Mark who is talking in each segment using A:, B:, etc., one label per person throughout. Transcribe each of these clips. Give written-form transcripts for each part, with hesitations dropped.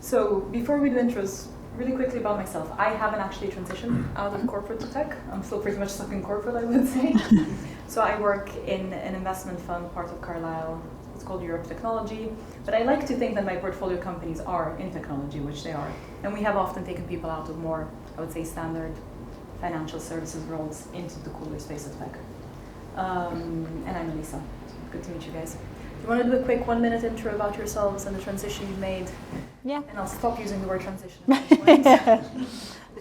A: So before we do intros, really quickly about myself. I haven't actually transitioned out of corporate to tech. I'm still pretty much stuck in corporate, I would say. So I work in an investment fund, part of Carlyle. It's called Europe Technology. But I like to think that my portfolio companies are in technology, which they are. And we have often taken people out of more, I would say, standard financial services roles into the cooler space of tech. And I'm Elisa. Good to meet you guys. Do you want to do a quick 1-minute intro about yourselves and the transition you've made?
B: Yeah.
A: And I'll stop using the word transition at this point. The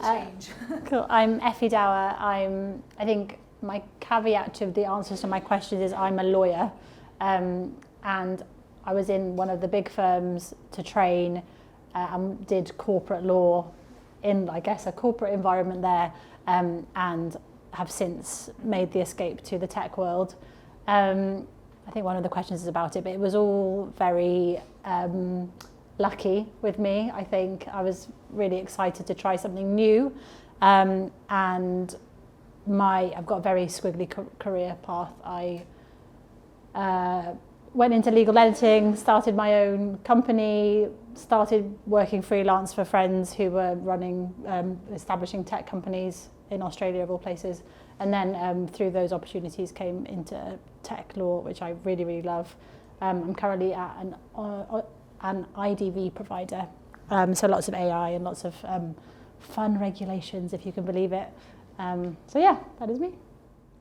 A: change.
B: Cool. I'm Efftichia Dower. I think my caveat to the answers to my questions is I'm a lawyer. And I was in one of the big firms to train and did corporate law in, I guess, a corporate environment there, and have since made the escape to the tech world. I think one of the questions is about it, but it was all very lucky with me. I think I was really excited to try something new, and I've got a very squiggly career path. I went into legal editing, started my own company, started working freelance for friends who were running, establishing tech companies in Australia of all places. And then through those opportunities came into tech law, which I really, really love. I'm currently at an IDV provider, so lots of AI and lots of fun regulations, if you can believe it. So yeah, that is me.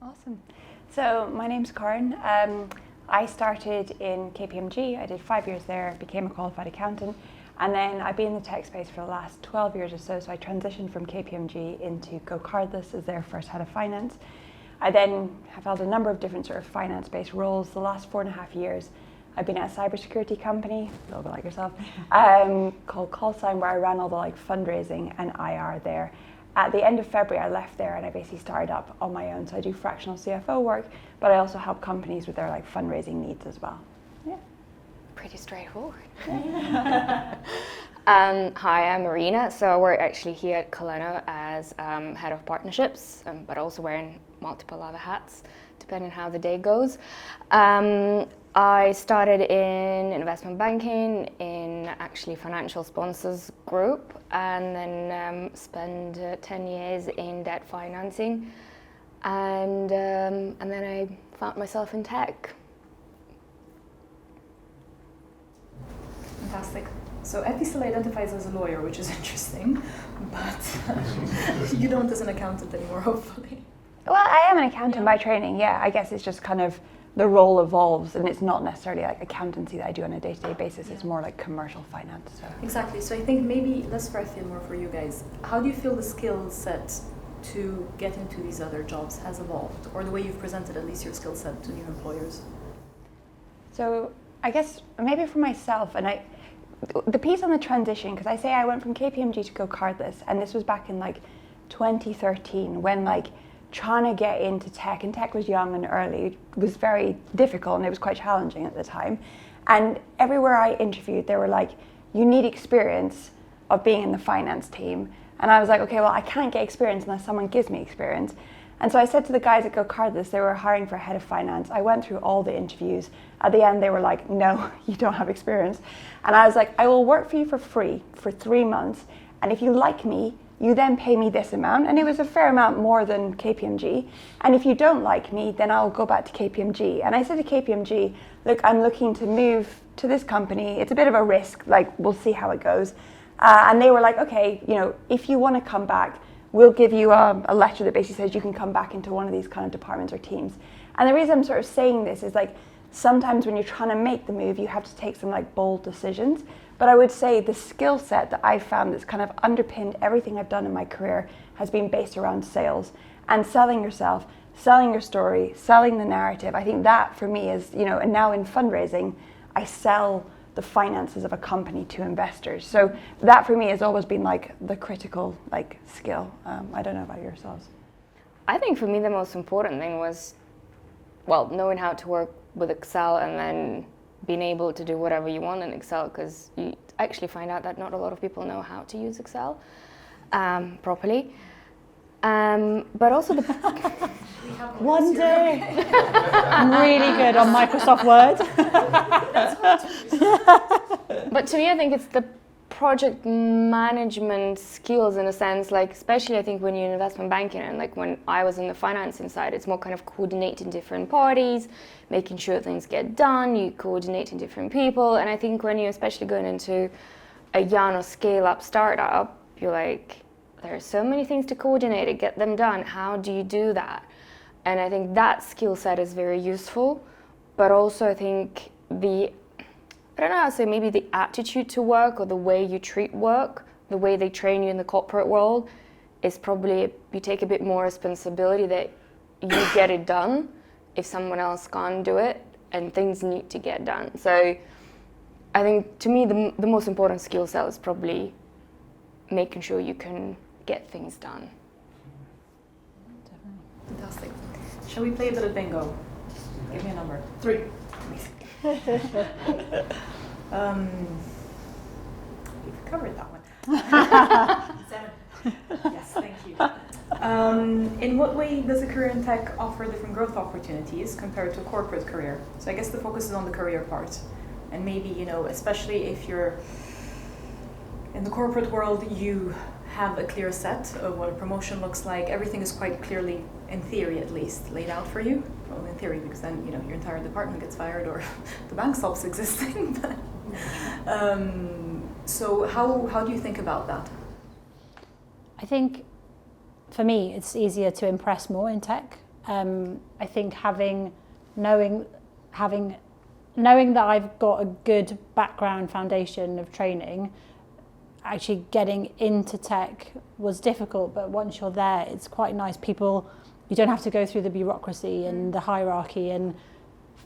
C: Awesome. So my name's Corinne. I started in KPMG. I did 5 years there, became a qualified accountant, and then I've been in the tech space for the last 12 years or so. So I transitioned from KPMG into Go Cardless as their first head of finance. I then have held a number of different sort of finance-based roles. The last 4.5 years, I've been at a cybersecurity company, a little bit like yourself, called CallSign, where I ran all the fundraising and IR there. At the end of February, I left there and I basically started up on my own. So I do fractional CFO work, but I also help companies with their fundraising needs as well. Yeah.
D: Pretty straightforward. Hi, I'm Irina. So I work actually here at Kolleno as head of partnerships, but also wearing multiple other hats, depending on how the day goes. I started in investment banking in actually financial sponsors group, and then spent 10 years in debt financing, and then I found myself in tech.
A: Fantastic. So Effie still identifies as a lawyer, which is interesting, but you don't as an accountant anymore, hopefully.
C: Well, I am an accountant by training, yeah. I guess it's just kind of the role evolves, and it's not necessarily accountancy that I do on a day-to-day basis. It's more like commercial finance. So.
A: Exactly. So I think maybe less for Effie and more for you guys. How do you feel the skill set to get into these other jobs has evolved, or the way you've presented at least your skill set to new employers?
C: So I guess maybe for myself, and the piece on the transition, because I say I went from KPMG to Go Cardless, and this was back in 2013 when trying to get into tech, and tech was young and early, was very difficult, and it was quite challenging at the time. And everywhere I interviewed, they were like, you need experience of being in the finance team. And I was like, okay, well, I can't get experience unless someone gives me experience. And so I said to the guys at Go Cardless, they were hiring for a head of finance. I went through all the interviews. At the end, they were like, no, you don't have experience. And I was like, I will work for you for free for 3 months. And if you like me, you then pay me this amount. And it was a fair amount more than KPMG. And if you don't like me, then I'll go back to KPMG. And I said to KPMG, look, I'm looking to move to this company. It's a bit of a risk. We'll see how it goes. And they were like, okay, if you want to come back, we'll give you a letter that basically says you can come back into one of these kind of departments or teams. And the reason I'm sort of saying this is sometimes when you're trying to make the move, you have to take some bold decisions. But I would say the skill set that I've found that's kind of underpinned everything I've done in my career has been based around sales and selling yourself, selling your story, selling the narrative. I think that for me is, and now in fundraising, I sell the finances of a company to investors. So that for me has always been the critical skill. I don't know about yourselves.
D: I think for me the most important thing was, knowing how to work with Excel and then being able to do whatever you want in Excel, because you actually find out that not a lot of people know how to use Excel properly. But also
B: one day I'm really good on Microsoft Word.
D: But to me, I think it's the project management skills in a sense, like especially I think when you're in investment banking and like when I was in the financing side, it's more kind of coordinating different parties, making sure things get done, you coordinating different people. And I think when you're especially going into a young or scale up startup, you're like, there are so many things to coordinate to get them done. How do you do that? And I think that skill set is very useful, but also I think I don't know how to say, maybe the attitude to work or the way you treat work, the way they train you in the corporate world is probably, you take a bit more responsibility that you get it done if someone else can't do it and things need to get done. So I think to me the most important skill set is probably making sure you can get things done.
A: Fantastic. Shall we play a bit of bingo? Give me a number.
E: 3.
A: We've covered that one. 7. Yes, thank you. In what way does a career in tech offer different growth opportunities compared to a corporate career? So I guess the focus is on the career part. And maybe, especially if you're in the corporate world, you have a clear set of what a promotion looks like. Everything is quite clearly, in theory at least, laid out for you. Well, in theory, because then your entire department gets fired or the bank stops existing. So how do you think about that?
B: I think for me it's easier to impress more in tech. I think knowing that I've got a good background foundation of training, actually getting into tech was difficult, but once you're there, it's quite nice. You don't have to go through the bureaucracy and the hierarchy and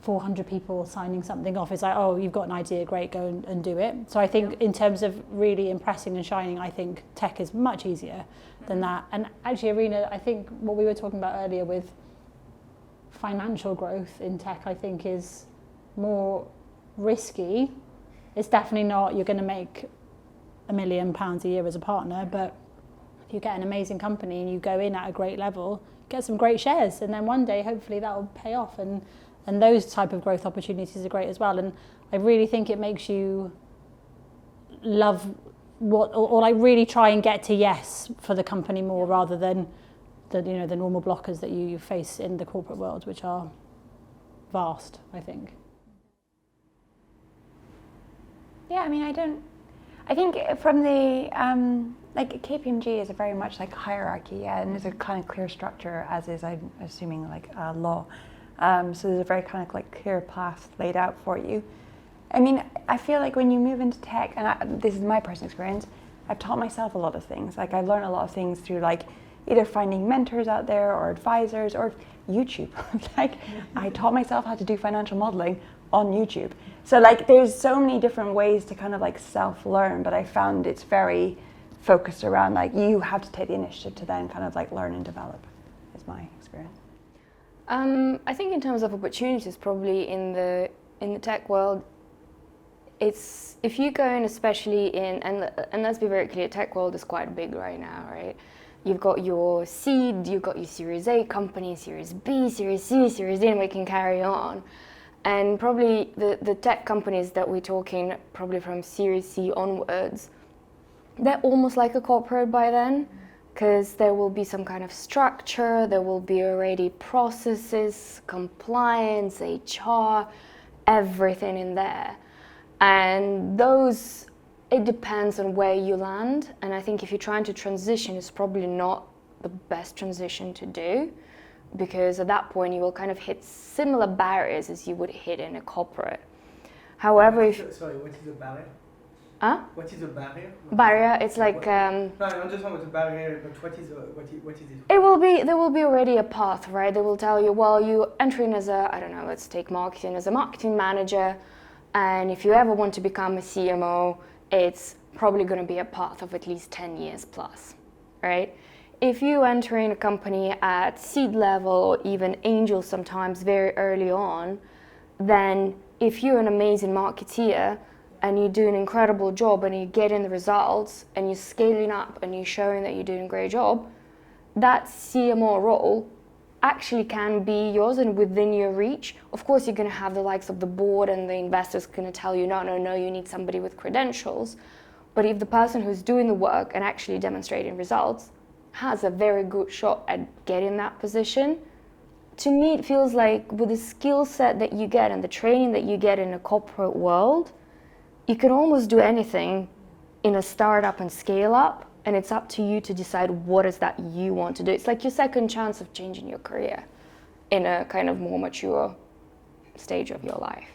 B: 400 people signing something off. It's like, oh, you've got an idea, great, go and do it. So I think in terms of really impressing and shining, I think tech is much easier than that. And actually, Irina, I think what we were talking about earlier with financial growth in tech, I think is more risky. It's definitely not, you're going to make £1 million a year as a partner, but if you get an amazing company and you go in at a great level, get some great shares, and then one day hopefully that will pay off, and those type of growth opportunities are great as well. And I really think it makes you love or like really try and get to yes for the company more, rather than the normal blockers that you face in the corporate world, which are vast, I think.
C: Yeah, I mean, I think from the, like KPMG is a very much like hierarchy, and there's a kind of clear structure, as is, I'm assuming, like law. So there's a very kind of like clear path laid out for you. I mean, I feel like when you move into tech, and this is my personal experience, I've taught myself a lot of things. Like I've learned a lot of things through like either finding mentors out there or advisors or YouTube. Like I taught myself how to do financial modeling on YouTube. So like there's so many different ways to kind of like self-learn, but I found it's very focused around like you have to take the initiative to then kind of like learn and develop, is my experience.
D: I think in terms of opportunities, probably in the tech world, it's if you go in, especially in and let's be very clear, tech world is quite big right now, right? You've got your seed, you've got your Series A company, Series B, Series C, Series D, and we can carry on. And probably the tech companies that we're talking, probably from Series C onwards, they're almost like a corporate by then, because there will be some kind of structure, there will be already processes, compliance, HR, everything in there. And those, it depends on where you land. And I think if you're trying to transition, it's probably not the best transition to do, because at that point you will kind of hit similar barriers as you would hit in a corporate. However,
E: Sorry, what is the barrier?
D: Huh?
E: What is a barrier?
D: Barrier, it's like...
E: No, I understand what the barrier, but what is it?
D: There will be already a path, right? They will tell you, well, you enter in as a, I don't know, let's take marketing, as a marketing manager, and if you ever want to become a CMO, it's probably going to be a path of at least 10 years plus, right? If you enter in a company at seed level or even angel sometimes very early on, then if you're an amazing marketeer and you do an incredible job and you're getting the results and you're scaling up and you're showing that you're doing a great job, that CMO role actually can be yours and within your reach. Of course, you're going to have the likes of the board and the investors going to tell you, no, you need somebody with credentials. But if the person who's doing the work and actually demonstrating results has a very good shot at getting that position, to me it feels like with the skill set that you get and the training that you get in a corporate world, you can almost do anything in a startup and scale up, and it's up to you to decide what is that you want to do. It's like your second chance of changing your career in a kind of more mature stage of your life.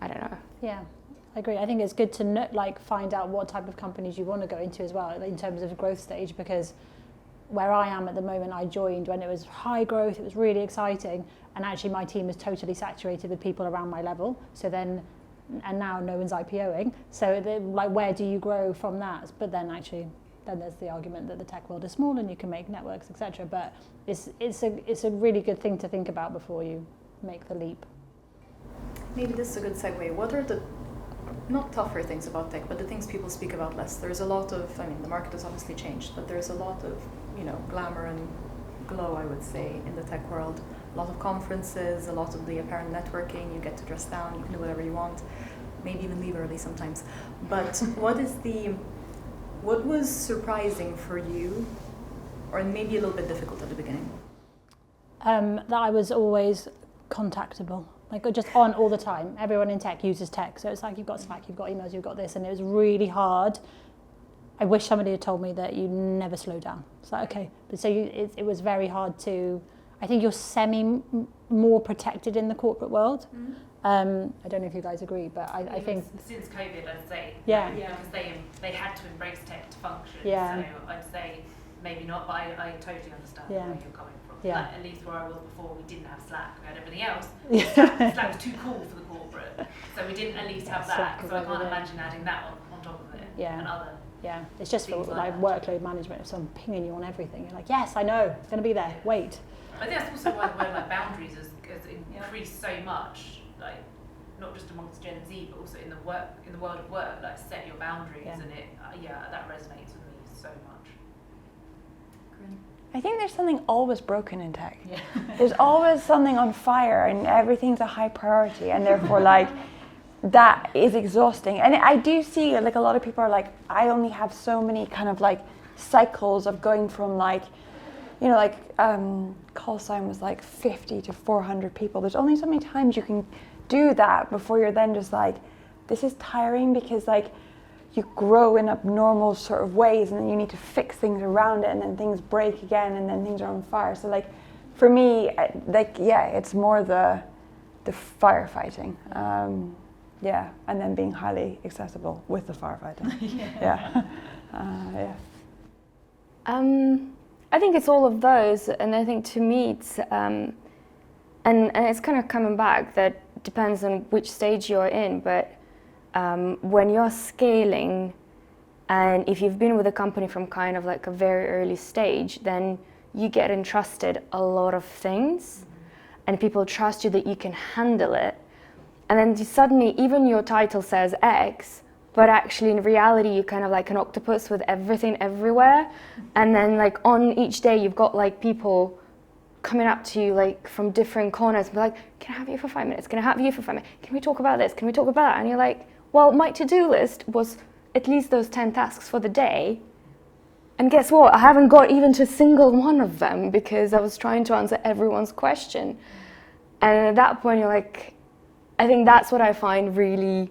D: I don't know.
B: Yeah, I agree. I think it's good to find out what type of companies you want to go into as well in terms of growth stage, because where I am at the moment, I joined when it was high growth, it was really exciting, and actually my team is totally saturated with people around my level. So then, and now no one's IPOing. So where do you grow from that? But then then there's the argument that the tech world is small and you can make networks, etc. But it's a really good thing to think about before you make the leap.
A: Maybe this is a good segue. What are the, not tougher things about tech, but the things people speak about less? There's a lot of, the market has obviously changed, but there's a lot of, glamour and glow, I would say, in the tech world. A lot of conferences, a lot of the apparent networking, you get to dress down, you can do whatever you want, maybe even leave early sometimes. But what was surprising for you, or maybe a little bit difficult at the beginning?
B: That I was always contactable, just on all the time. Everyone in tech uses tech, so it's like you've got Slack, you've got emails, you've got this, and it was really hard. I wish somebody had told me that you never slow down. It's like, okay, but so it was very hard to. I think you're more protected in the corporate world. Mm-hmm. I don't know if you guys agree, but I think
F: since COVID, I'd say,
B: yeah,
F: because they had to embrace tech to function.
B: Yeah.
F: So I'd say maybe not, but I totally understand where you're coming from.
B: Yeah.
F: Like, at least where I was before, we didn't have Slack. We had everything else.
B: Yeah.
F: Slack was too cool for the corporate, so we didn't at least have that. So I can't imagine adding that on top of it.
B: Yeah.
F: And other.
B: Yeah, it's just for workload management. If someone pinging you on everything, you're like, yes, I know, it's going to be there. Wait.
F: I think that's also why the word boundaries has increased so much, not just amongst Gen Z, but also in the world of work. Set your boundaries, and that resonates with me so much.
A: Corinne?
C: I think there's something always broken in tech.
B: Yeah.
C: There's always something on fire, and everything's a high priority, and therefore that is exhausting. And I do see a lot of people are like, I only have so many kind of cycles of going from call sign was 50 to 400 people. There's only so many times you can do that before you're then just this is tiring, because you grow in abnormal sort of ways, and then you need to fix things around it, and then things break again, and then things are on fire. So for me, it's more the firefighting. Yeah, and then being highly accessible with the firefighting. Yeah.
D: I think it's all of those, and I think to me it's and it's kind of coming back that depends on which stage you're in, but when you're scaling, and if you've been with a company from kind of a very early stage, then you get entrusted a lot of things, and people trust you that you can handle it. And then suddenly, even your title says X, but actually in reality, you're kind of like an octopus with everything everywhere. And then on each day, you've got people coming up to you from different corners and be like, can I have you for 5 minutes? Can I have you for 5 minutes? Can we talk about this? Can we talk about that? And you're like, well, my to-do list was at least those 10 tasks for the day. And guess what? I haven't got even to a single one of them because I was trying to answer everyone's question. And at that point, you're like, I think that's what I find really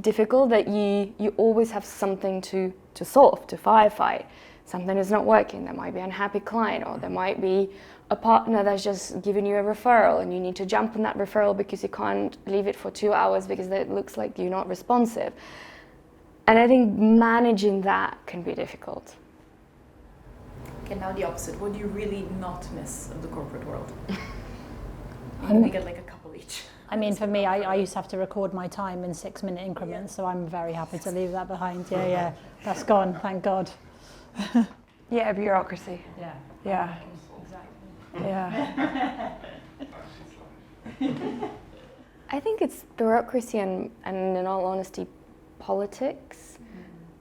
D: difficult, that you always have something to solve, to firefight. Something is not working. There might be an unhappy client, or there might be a partner that's just giving you a referral, and you need to jump on that referral because you can't leave it for 2 hours because it looks like you're not responsive. And I think managing that can be difficult.
A: Okay, now the opposite. What do you really not miss of the corporate world? We get a couple each.
B: For me, I used to have to record my time in 6-minute increments, so I'm very happy to leave that behind. Yeah, that's gone, thank God.
C: Yeah, bureaucracy.
B: Yeah.
C: Yeah.
B: Exactly.
C: Yeah.
D: I think it's bureaucracy and in all honesty, politics.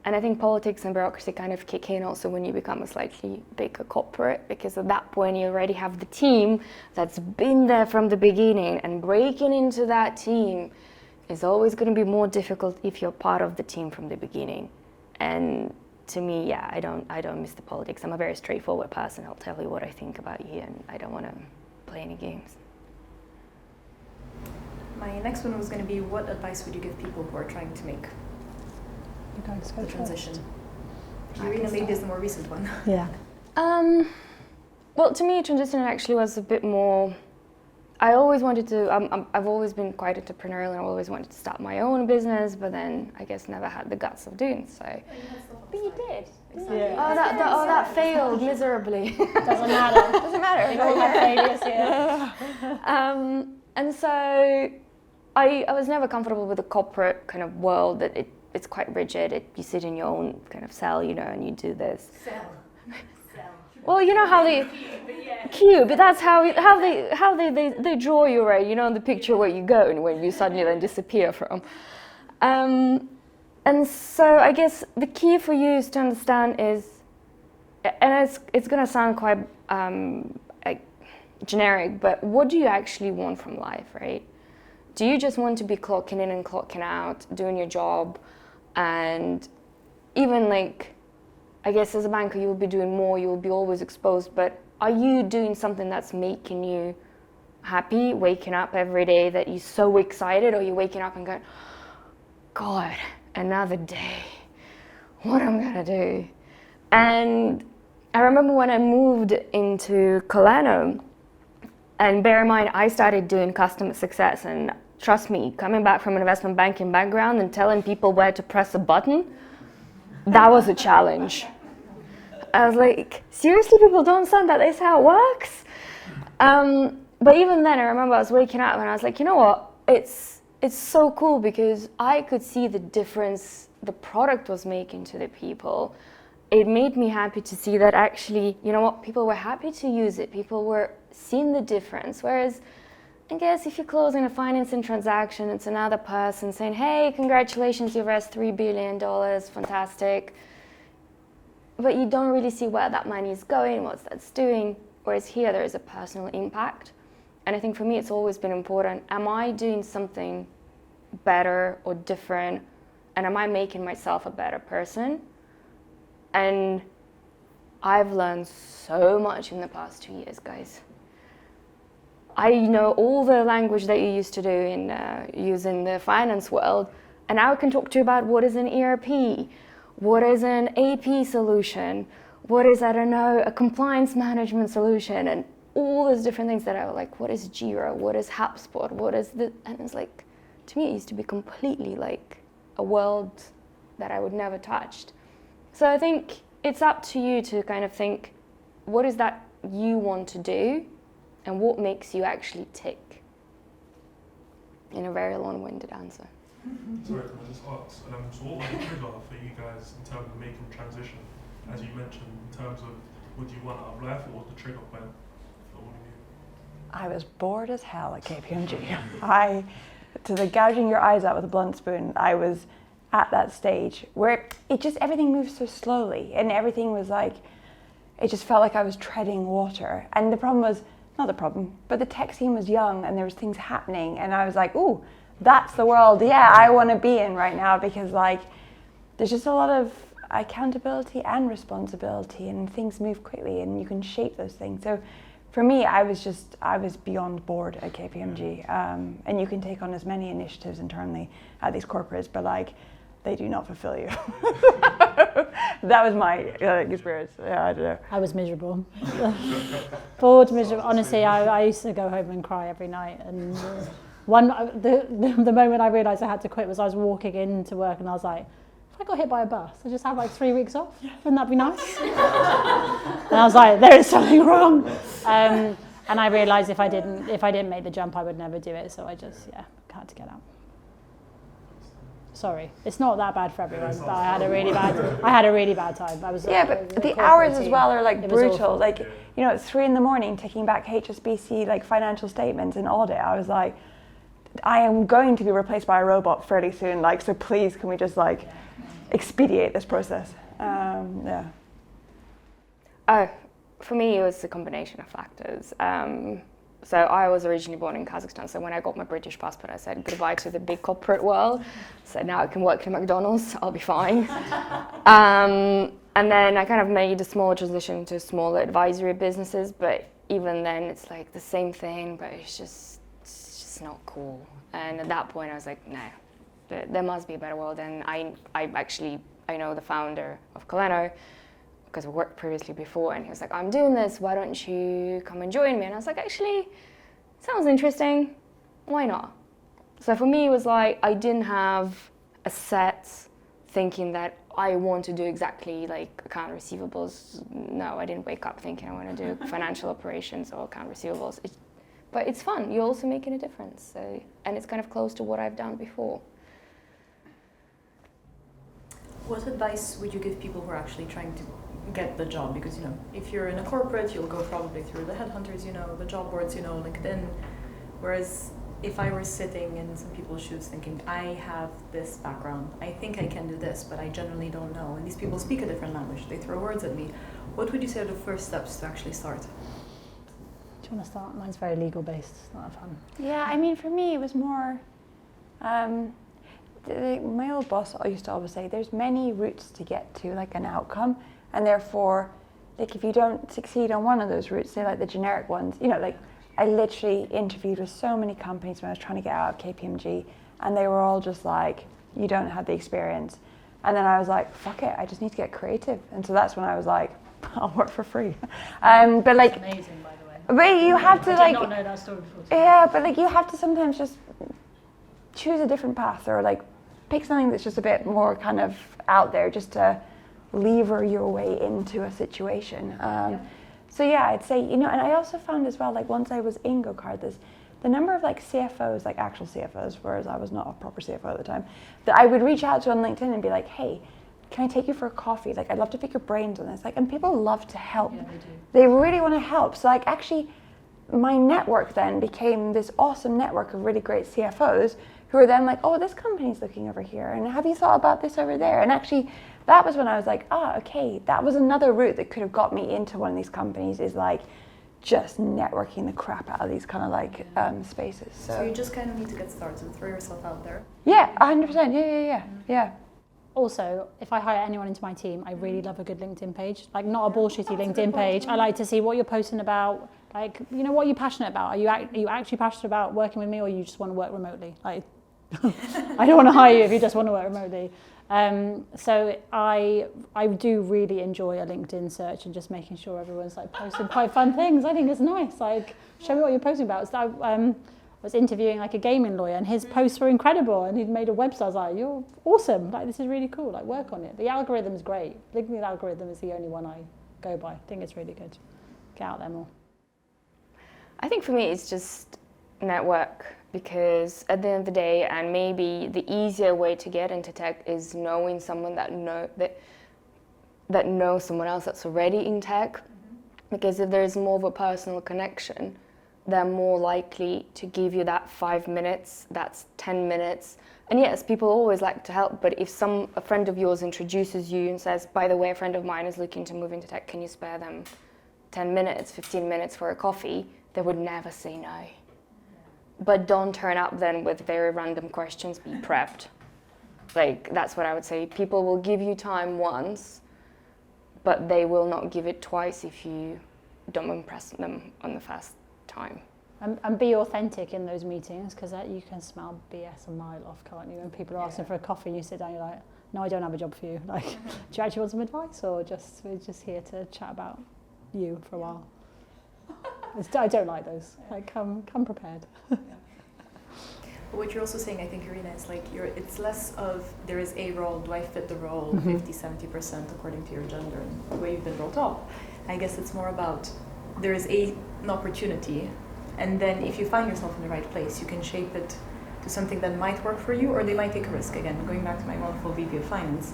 D: And I think politics and bureaucracy kind of kick in also when you become a slightly bigger corporate, because at that point you already have the team that's been there from the beginning, and breaking into that team is always going to be more difficult if you're part of the team from the beginning. And to me, yeah, I don't miss the politics. I'm a very straightforward person. I'll tell you what I think about you, and I don't want to play any games.
A: My next one was going to be, what advice would you give people who are trying to make the transition? Irina maybe is the more recent one.
B: Yeah.
D: Well, to me, transition actually was a bit more. I always wanted to. I've always been quite entrepreneurial, and I always wanted to start my own business. But then, I guess, never had the guts of doing so.
C: But you did.
A: Exactly.
B: Yeah.
D: That failed miserably.
B: Doesn't matter.
C: Doesn't matter.
B: We all have failures here.
D: And so, I was never comfortable with the corporate kind of world. That it's quite rigid. You sit in your own kind of cell, and you do this.
A: Cell.
D: Well, you know how they cube. That's how they draw you, right? In the picture where you go and where you suddenly then disappear from. And so I guess the key for you is to understand is, and it's going to sound quite generic, but what do you actually want from life, right? Do you just want to be clocking in and clocking out, doing your job, and even I guess as a banker, you will be doing more, you will be always exposed, but are you doing something that's making you happy, waking up every day that you're so excited, or you're waking up and going, God, another day, what am I gonna do? And I remember when I moved into Kolleno, and bear in mind, I started doing customer success, and trust me, coming back from an investment banking background and telling people where to press a button, that was a challenge. I was like, seriously, people don't understand that is how it works? But even then, I remember I was waking up and I was like, you know what? It's so cool because I could see the difference the product was making to the people. It made me happy to see that actually, you know what? People were happy to use it. People were seeing the difference. Whereas, I guess if you're closing a financing transaction, it's another person saying, hey, congratulations, you've raised $3 billion, fantastic. But you don't really see where that money is going, what that's doing. Whereas here, there is a personal impact. And I think for me, it's always been important. Am I doing something better or different? And am I making myself a better person? And I've learned so much in the past 2 years, guys. I know all the language that you used to do in using the finance world, and now I can talk to you about what is an ERP, what is an AP solution, what is, I don't know, a compliance management solution, and all those different things that I was like, what is Jira, what is HubSpot, what is the, and it's like, to me it used to be completely like a world that I would never touched. So I think it's up to you to kind of think, what is that you want to do, and what makes you actually tick? In a very long-winded answer.
G: Sorry, can I just ask, so what was the trigger for you guys in terms of making the transition? As you mentioned, in terms of what do you want out of life, or what was the trigger point for all of you?
C: I was bored as hell at KPMG. To the gouging your eyes out with a blunt spoon, I was at that stage where it just, everything moved so slowly, and everything was like, it just felt like I was treading water. And the problem was, not the problem, but the tech scene was young and there was things happening, and I was like, ooh, that's the world, yeah, I want to be in right now, because like there's just a lot of accountability and responsibility, and things move quickly and you can shape those things. So for me, I was beyond bored at KPMG, and you can take on as many initiatives internally at these corporates, but like they do not fulfill you. That was my experience. Yeah, I don't know.
B: I was miserable. Bored, miserable. Honestly, I used to go home and cry every night. And the moment I realised I had to quit was I was walking into work and I was like, if I got hit by a bus, I just have like 3 weeks off. Wouldn't that be nice? And I was like, there is something wrong. And I realised if I didn't make the jump, I would never do it. So I just had to get out. Sorry, it's not that bad for everyone, but I had a really bad time. I was
C: but the hours as well are like brutal.
B: Awful.
C: Like, you know, it's 3 a.m. ticking back HSBC like financial statements and audit. I was like, I am going to be replaced by a robot fairly soon. Like, so please, can we just like expedite this process? For
D: me, it was a combination of factors. So I was originally born in Kazakhstan. So when I got my British passport, I said goodbye to the big corporate world. So now I can work in McDonald's. I'll be fine. And then I kind of made a small transition to smaller advisory businesses. But even then, it's like the same thing, but it's just not cool. And at that point, I was like, no, there must be a better world. And I know the founder of Kolleno, because we worked previously before, and he was like, I'm doing this, why don't you come and join me? And I was like, actually, sounds interesting, why not? So for me, it was like, I didn't have a set thinking that I want to do exactly like account receivables. No, I didn't wake up thinking I want to do financial operations or account receivables. But it's fun, you're also making a difference. So, and it's kind of close to what I've done before.
A: What advice would you give people who are actually trying to get the job? Because, if you're in a corporate, you'll go probably through the headhunters, the job boards, LinkedIn. Whereas if I were sitting in some people's shoes thinking, I have this background, I think I can do this, but I generally don't know. And these people speak a different language, they throw words at me. What would you say are the first steps to actually start?
B: Do you want to start? Mine's very legal based, it's not that fun.
C: Yeah, I mean, for me, it was more, my old boss used to always say, there's many routes to get to like an outcome, and therefore, like if you don't succeed on one of those routes, say like the generic ones, like I literally interviewed with so many companies when I was trying to get out of KPMG, and they were all just like, you don't have the experience. And then I was like, fuck it, I just need to get creative. And so that's when I was like, I'll work for free. But like,
B: That's amazing, by the way.
C: But you have to
B: I did not know that story before.
C: Yeah, but like you have to sometimes just choose a different path, or like pick something that's just a bit more kind of out there, just to lever your way into a situation. So yeah, I'd say, and I also found as well, like once I was in GoCardless, the number of like CFOs, like actual CFOs, whereas I was not a proper CFO at the time, that I would reach out to on LinkedIn and be like, hey, can I take you for a coffee? Like, I'd love to pick your brains on this. Like, and people love to help.
B: Yeah, they do.
C: They really want to help. So like actually my network then became this awesome network of really great CFOs who are then like, oh, this company's looking over here, and have you thought about this over there? And actually that was when I was like, okay, that was another route that could have got me into one of these companies, is like just networking the crap out of these kind of like spaces.
A: So you just kind of need to get started, throw yourself out there.
C: Yeah, 100%, yeah.
B: Also, if I hire anyone into my team, I really love a good LinkedIn page. Like, not a bullshitty LinkedIn page. I like to see what you're posting about. Like, what you're passionate about. Are you actually passionate about working with me, or you just want to work remotely? Like, I don't want to hire you if you just want to work remotely. So I do really enjoy a LinkedIn search and just making sure everyone's like posting quite fun things. I think it's nice. Like, show me what you're posting about. So I was interviewing like a gaming lawyer, and his posts were incredible, and he'd made a website. I was like, you're awesome, like this is really cool, like work on it. The algorithm is great. LinkedIn algorithm is the only one I go by. I think it's really good. Get out there more.
D: I think for me it's just network, because at the end of the day, and maybe the easier way to get into tech is knowing someone that knows someone else that's already in tech, because if there's more of a personal connection, they're more likely to give you that 5 minutes, that's 10 minutes. And yes, people always like to help, but if a friend of yours introduces you and says, by the way, a friend of mine is looking to move into tech, can you spare them 10 minutes, 15 minutes for a coffee? They would never say no. But don't turn up then with very random questions, be prepped. Like, that's what I would say. People will give you time once, but they will not give it twice if you don't impress them on the first time.
B: And be authentic in those meetings, because you can smell BS a mile off, can't you? When people are asking for a coffee and you sit down, you're like, no, I don't have a job for you. Like, do you actually want some advice, or we're just here to chat about you for a while? I don't like those. Like, come prepared.
A: But what you're also saying, I think, Irina, is like it's less of there is a role, do I fit the role 50-70% according to your gender and the way you've been brought up. I guess it's more about there is an opportunity, and then if you find yourself in the right place, you can shape it to something that might work for you, or they might take a risk. Again, going back to my wonderful VP of Finance,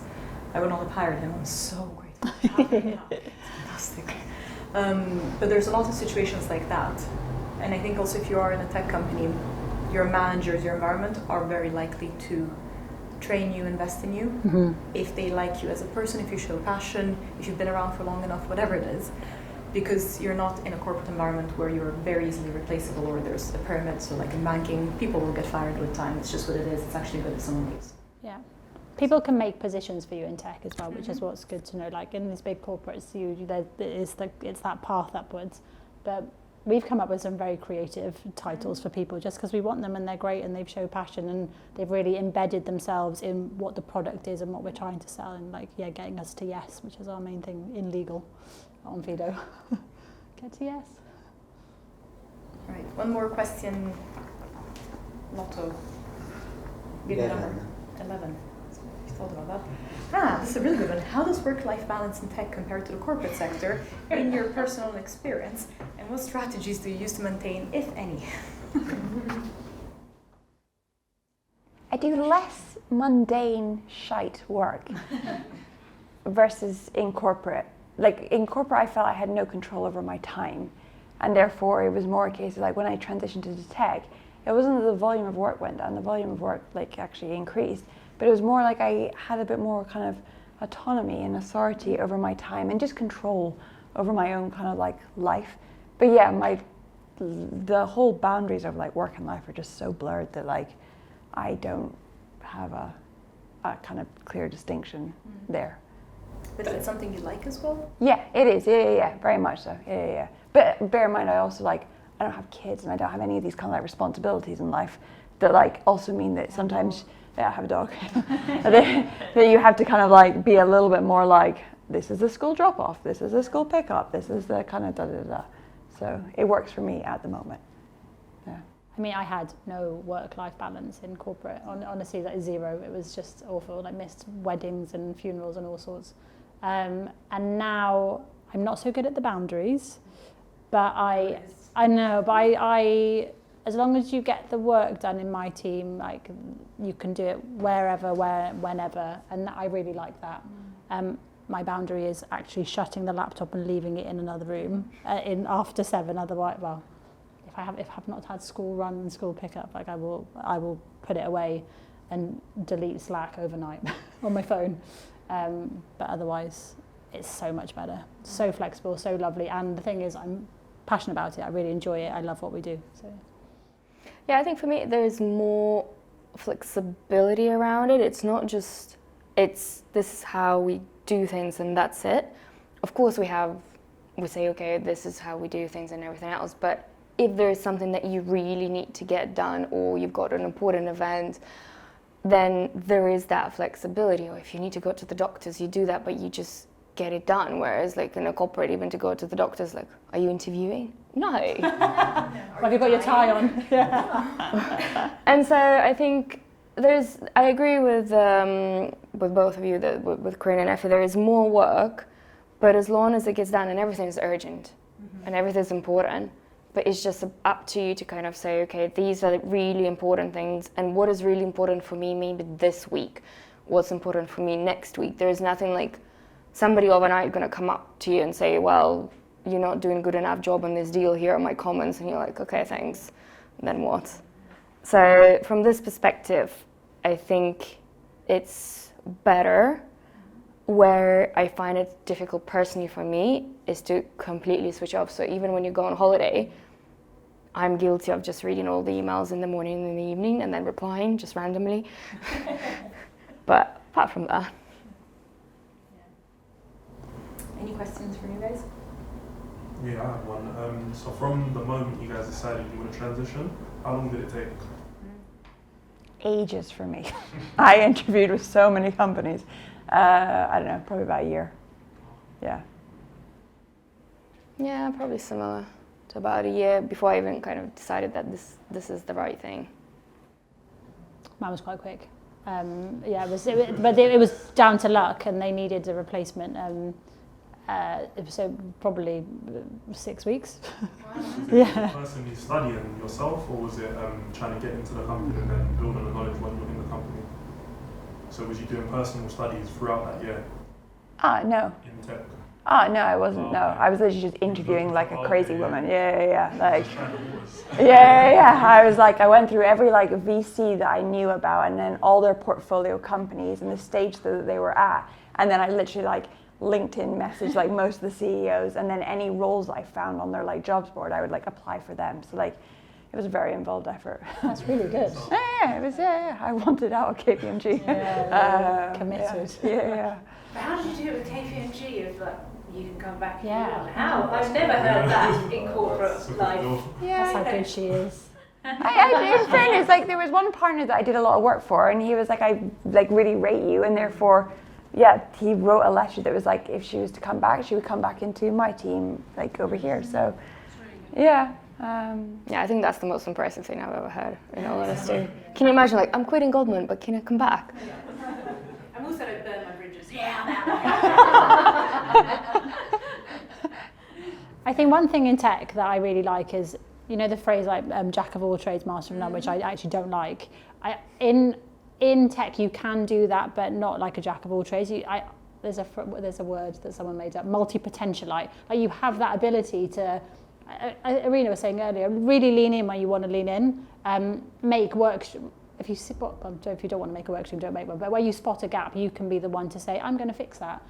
A: I would not have hired him. I'm so grateful to have him now. It's fantastic. But there's a lot of situations like that. And I think also if you are in a tech company, your managers, your environment are very likely to train you, invest in you, if they like you as a person, if you show passion, if you've been around for long enough, whatever it is. because you're not in a corporate environment where you're very easily replaceable or there's a pyramid. So like in banking, people will get fired with time. It's just what it is. It's actually good if someone leaves.
B: Yeah. People can make positions for you in tech as well, which is what's good to know. Like in these big corporates, it's that path upwards. But we've come up with some very creative titles for people just because we want them and they're great and they've shown passion and they've really embedded themselves in what the product is and what we're trying to sell and getting us to yes, which is our main thing in legal on Fido. Get to yes.
A: All right, one more question. Lotto. Give me number 11. You thought about that? This is a really good one. How does work-life balance in tech compare to the corporate sector in your personal experience? And what strategies do you use to maintain, if any?
C: I do less mundane shite work versus in corporate. Like in corporate, I felt I had no control over my time, and therefore it was more a case of like when I transitioned into tech, it wasn't that the volume of work went down, the volume of work like actually increased, but it was more like I had a bit more kind of autonomy and authority over my time and just control over my own kind of like life. But yeah, the whole boundaries of like work and life are just so blurred that like I don't have a kind of clear distinction there.
A: But is it something you like as well?
C: Yeah, it is. Yeah, very much so. Yeah. But bear in mind, I also like, I don't have kids and I don't have any of these kind of like responsibilities in life that like also mean that sometimes, I have a dog, that you have to kind of like be a little bit more like, this is the school drop off, this is the school pickup, this is the kind of da-da-da. So it works for me at the moment. Yeah.
B: I mean, I had no work-life balance in corporate. Honestly, that is zero. It was just awful. I missed weddings and funerals and all sorts. And now I'm not so good at the boundaries, but I know, but I as long as you get the work done in my team, like you can do it wherever, whenever, and I really like that. My boundary is actually shutting the laptop and leaving it in another room in after 7. Otherwise, well, if I've not had school run and school pickup, like I will put it away and delete Slack overnight on my phone. But otherwise, it's so much better, so flexible, so lovely. And the thing is, I'm passionate about it. I really enjoy it. I love what we do. So.
D: Yeah, I think for me, there's more flexibility around it. It's not just, this is how we do things and that's it. Of course, we say, okay, this is how we do things and everything else. But if there is something that you really need to get done or you've got an important event, then there is that flexibility. Or if you need to go to the doctors, you do that, but you just get it done. Whereas like in a corporate, even to go to the doctors, like, are you interviewing? No.
B: Have you got your tie on? Yeah.
D: And so I think I agree with both of you, that with Corinne and Effie, there is more work, but as long as it gets done and everything's urgent and everything's important, but it's just up to you to kind of say, okay, these are really important things, and what is really important for me maybe this week, what's important for me next week. There's nothing like somebody overnight going to come up to you and say, well, you're not doing a good enough job on this deal, here are my comments, and you're like, okay, thanks, and then what? So from this perspective, I think it's better. Where I find it difficult personally for me is to completely switch off. So even when you go on holiday, I'm guilty of just reading all the emails in the morning and in the evening and then replying just randomly. But apart from that.
A: Any questions from you guys?
G: Yeah, I have one. So from the moment you guys decided you want to transition, how long did it take?
C: Ages for me. I interviewed with so many companies. I don't know, probably about a year. Yeah.
D: Yeah, probably similar to about a year before I even kind of decided that this is the right thing.
B: Mine was quite quick. But it was down to luck, and they needed a replacement. So probably 6 weeks.
G: Wow.
B: Yeah.
G: Personally studying yourself, or was it trying to get into the company and then build on the knowledge when you're in the company? So was you doing personal studies throughout that year?
C: No.
G: In tech?
C: No, I wasn't. No, I was literally just interviewing like a crazy woman. Yeah. Like, I was like, I went through every like VC that I knew about, and then all their portfolio companies and the stage that they were at, and then I literally like LinkedIn message like most of the CEOs, and then any roles I found on their like jobs board, I would like apply for them. So like it was a very involved effort.
B: That's really good.
C: Yeah, it was. Yeah, I wanted out of KPMG.
B: Committed.
C: Yeah.
F: But how did you do it with KPMG? Of like, you can come back if
B: Yeah.
F: you want. How? I've never heard that in corporate life.
B: That's how good she is.
C: In fairness, like there was one partner that I did a lot of work for, and he was like, I like really rate you, and therefore, yeah, he wrote a letter that was like, if she was to come back, she would come back into my team, like over here. So, yeah.
D: Yeah, I think that's the most impressive thing I've ever heard, in all honesty. Can you imagine, like, I'm quitting Goldman, but can I come back?
F: I'm also don't burn my bridges.
B: I think one thing in tech that I really like is, you know, the phrase like jack of all trades, master of none, which I actually don't like. In tech, you can do that, but not like a jack of all trades. There's a word that someone made up, multi-potentialite. Like you have that ability to, Irina was saying earlier, really lean in when you want to lean in. Make work. If you don't want to make a work stream, don't make one. But where you spot a gap, you can be the one to say, I'm going to fix that.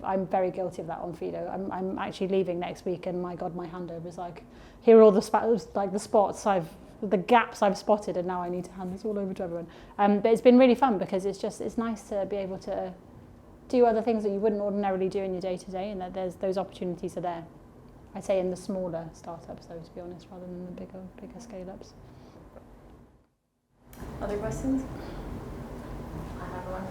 B: I'm very guilty of that on Fido. I'm actually leaving next week, and my God, my handover is like, here are all the the gaps I've spotted, and now I need to hand this all over to everyone. But it's been really fun because it's nice to be able to do other things that you wouldn't ordinarily do in your day to day, and that those opportunities are there. I'd say in the smaller startups, though, to be honest, rather than the bigger scale ups.
A: Other questions?
H: I have one.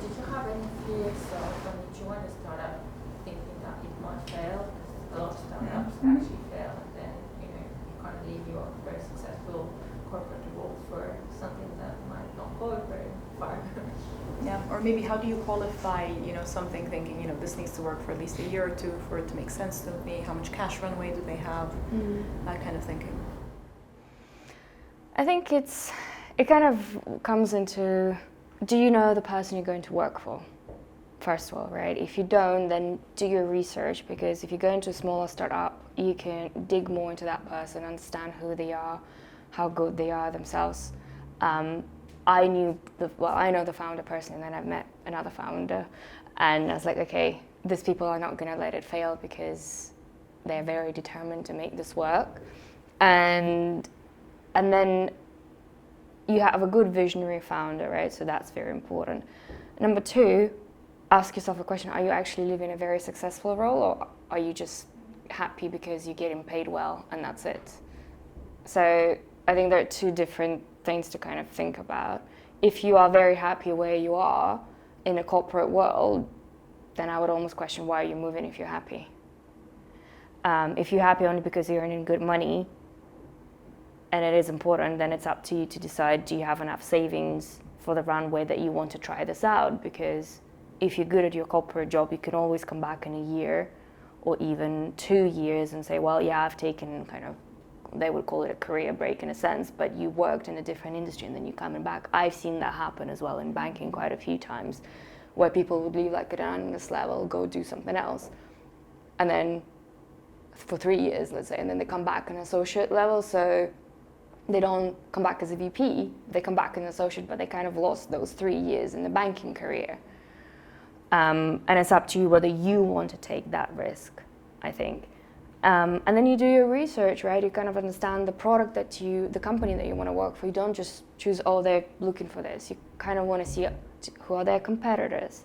H: Did you have any fears when you joined a startup thinking that it might fail? A lot of startups actually fail, and then you can't leave your very successful corporate role for something that might not go very far.
A: Yeah, or maybe how do you qualify, something thinking, this needs to work for at least a year or two for it to make sense to me? How much cash runway do they have? That kind of thinking.
D: I think it kind of comes into, do you know the person you're going to work for? First of all, right? If you don't, then do your research, because if you go into a smaller startup, you can dig more into that person, understand who they are, how good they are themselves. I know the founder personally, and then I've met another founder, and I was like, okay, these people are not going to let it fail because they're very determined to make this work. And then you have a good visionary founder, right? So that's very important. Number two, ask yourself a question: are you actually living a very successful role, or are you just happy because you're getting paid well and that's it? So I think there are two different things to kind of think about. If you are very happy where you are in a corporate world, then I would almost question why are you moving if you're happy. If you're happy only because you're earning good money, and it is important, then it's up to you to decide, do you have enough savings for the runway that you want to try this out? Because if you're good at your corporate job, you can always come back in a year or even 2 years and say, well, yeah, I've taken kind of, they would call it a career break in a sense, but you worked in a different industry and then you're coming back. I've seen that happen as well in banking quite a few times, where people would leave like at an analyst level, go do something else, and then for 3 years, let's say, and then they come back an associate level. So they don't come back as a VP, they come back as an associate, but they kind of lost those 3 years in the banking career. And it's up to you whether you want to take that risk, I think. And then you do your research, right? You kind of understand the product the company that you want to work for. You don't just choose, oh, they're looking for this. You kind of want to see who are their competitors.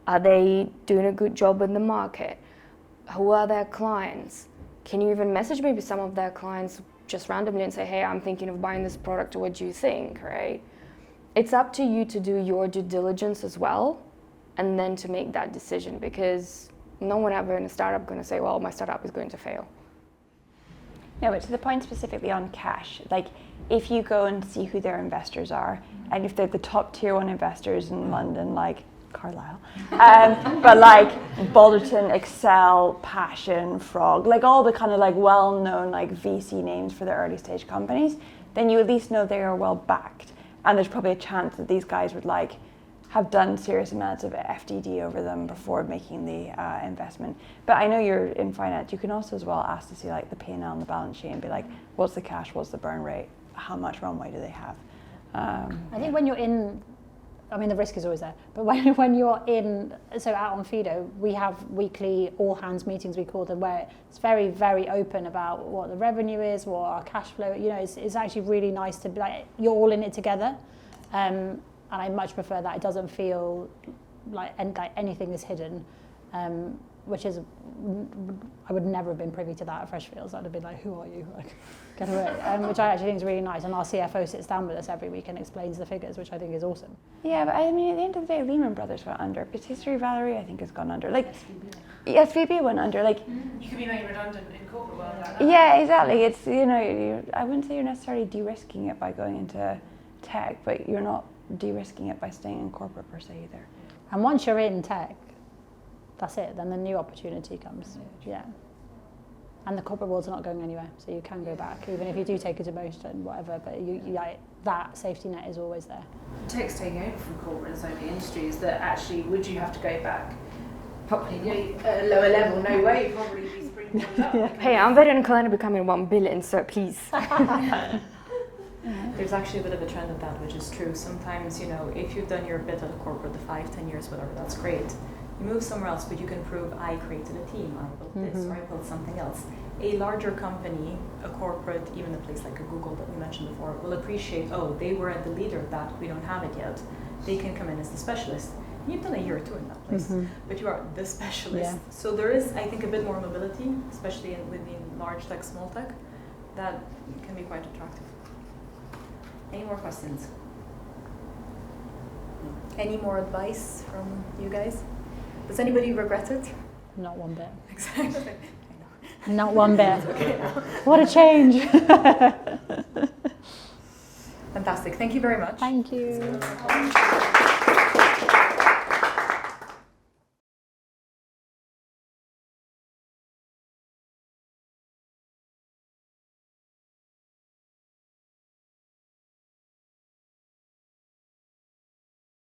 D: Are they doing a good job in the market? Who are their clients? Can you even message maybe some of their clients just randomly and say, hey, I'm thinking of buying this product, what do you think, right? It's up to you to do your due diligence as well, and then to make that decision, because no one ever in a startup is going to say, well, my startup is going to fail.
C: No, but to the point specifically on cash, like if you go and see who their investors are, and if they're the top tier 1 investors in London, like Carlisle, but like Balderton, Excel, Passion, Frog, like all the kind of like well-known like VC names for the early stage companies, then you at least know they are well backed, and there's probably a chance that these guys would like have done serious amounts of FDD over them before making the investment. But I know you're in finance, you can also as well ask to see like the P&L on the balance sheet and be like, what's the cash, what's the burn rate, how much runway do they have?
B: I think when you're in I mean, the risk is always there. But when you're out on Fido, we have weekly all hands meetings, we call them, where it's very, very open about what the revenue is, what our cash flow, it's actually really nice to be like, you're all in it together. And I much prefer that. It doesn't feel like anything is hidden, which is, I would never have been privy to that at Freshfields. I'd have been like, who are you? Like, get away. Which I actually think is really nice. And our CFO sits down with us every week and explains the figures, which I think is awesome.
C: Yeah, but I mean, at the end of the day, Lehman Brothers went under. Patisserie Valerie, I think, has gone under. Like, SVB went under. Like,
F: you could be made redundant in corporate world like that.
C: Yeah, exactly. It's, I wouldn't say you're necessarily de-risking it by going into tech, but you're not de-risking it by staying in corporate per se either.
B: And once you're in tech, that's it. Then the new opportunity comes. Yeah. And the corporate world's not going anywhere, so you can go back, even if you do take a demotion, whatever. But that safety net is always there.
F: Tech's taking over from corporate in so many industries that actually, would you have to go back? Probably at a lower level, no way. You'd probably be springboarded up.
B: Yeah.
D: Hey, I'm betting on Kolleno becoming 1 billion, so please.
A: There's actually a bit of a trend of that, which is true. Sometimes, if you've done your bit at corporate, the 5-10 years, whatever, that's great. You move somewhere else, but you can prove I created a team, I built this, or I built something else. A larger company, a corporate, even a place like a Google that we mentioned before, will appreciate, they were the leader of that, we don't have it yet. They can come in as the specialist. And you've done a year or two in that place, but you are the specialist. Yeah. So there is, I think, a bit more mobility, especially within large tech, small tech, that can be quite attractive. Any more questions? Any more advice from you guys? Does anybody regret it?
B: Not one bit.
A: Exactly.
B: Not one bit.
A: Okay now.
B: What a change.
A: Fantastic. Thank you very much.
B: Thank you.